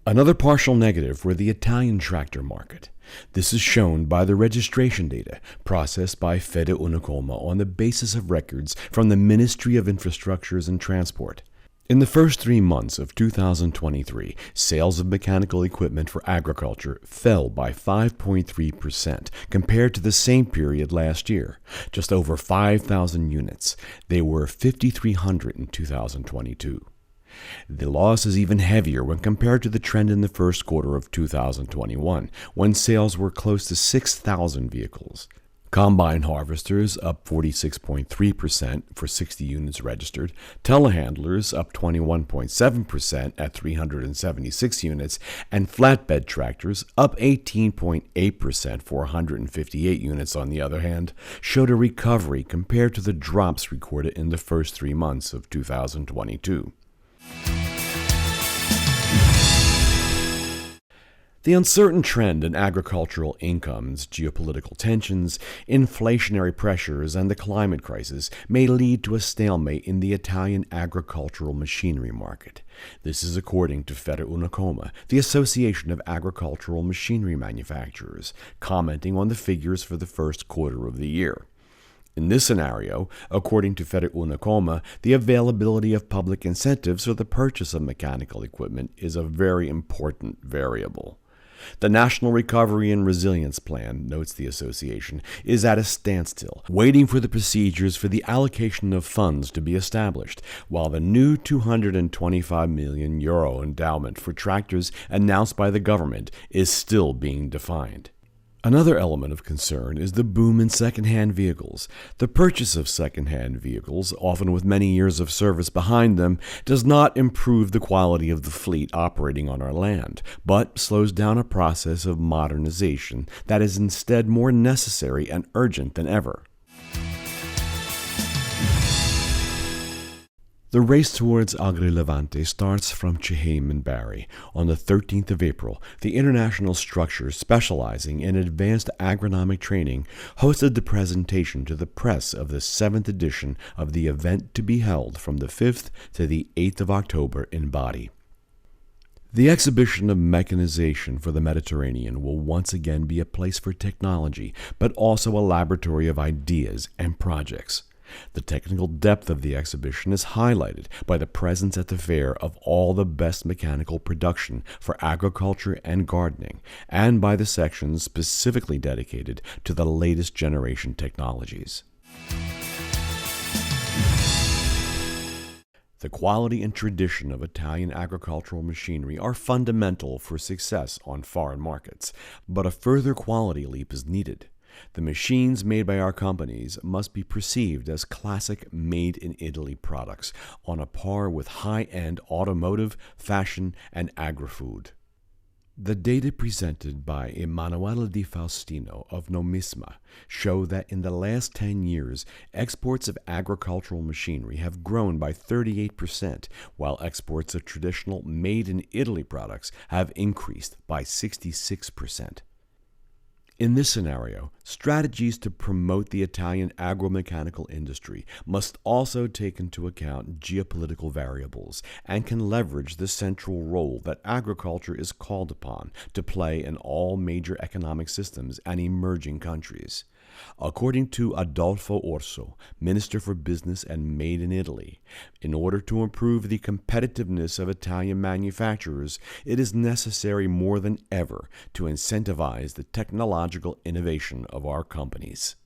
Another partial negative were the Italian tractor market. This is shown by the registration data processed by FederUnacoma on the basis of records from the Ministry of Infrastructures and Transport. In the first 3 months of 2023, sales of mechanical equipment for agriculture fell by 5.3% compared to the same period last year, just over 5,000 units. They were 5,300 in 2022. The loss is even heavier when compared to the trend in the first quarter of 2021, when sales were close to 6,000 vehicles. Combine harvesters up 46.3% for 60 units registered, telehandlers up 21.7% at 376 units, and flatbed tractors up 18.8% for 158 units, on the other hand, showed a recovery compared to the drops recorded in the first 3 months of 2022. The uncertain trend in agricultural incomes, geopolitical tensions, inflationary pressures, and the climate crisis may lead to a stalemate in the Italian agricultural machinery market. This is according to FederUnacoma, the Association of Agricultural Machinery Manufacturers, commenting on the figures for the first quarter of the year. In this scenario, according to FederUnacoma, the availability of public incentives for the purchase of mechanical equipment is a very important variable. The National Recovery and Resilience Plan, notes the association, is at a standstill, waiting for the procedures for the allocation of funds to be established, while the new €225 million endowment for tractors announced by the government is still being defined. Another element of concern is the boom in second-hand vehicles. The purchase of second-hand vehicles, often with many years of service behind them, does not improve the quality of the fleet operating on our land, but slows down a process of modernization that is instead more necessary and urgent than ever. The race towards Agri-Levante starts from Cheam and Bari. On the 13th of April, the international structure specializing in advanced agronomic training hosted the presentation to the press of the 7th edition of the event, to be held from the 5th to the 8th of October in Bari. The exhibition of mechanization for the Mediterranean will once again be a place for technology, but also a laboratory of ideas and projects. The technical depth of the exhibition is highlighted by the presence at the fair of all the best mechanical production for agriculture and gardening, and by the sections specifically dedicated to the latest generation technologies. The quality and tradition of Italian agricultural machinery are fundamental for success on foreign markets, but a further quality leap is needed. The machines made by our companies must be perceived as classic made-in-Italy products, on a par with high-end automotive, fashion, and agri-food. The data presented by Emanuele Di Faustino of Nomisma show that in the last 10 years, exports of agricultural machinery have grown by 38%, while exports of traditional made-in-Italy products have increased by 66%. In this scenario, strategies to promote the Italian agromechanical industry must also take into account geopolitical variables and can leverage the central role that agriculture is called upon to play in all major economic systems and emerging countries. According to Adolfo Orso, Minister for Business and Made in Italy, in order to improve the competitiveness of Italian manufacturers, it is necessary more than ever to incentivize the technological innovation of our companies.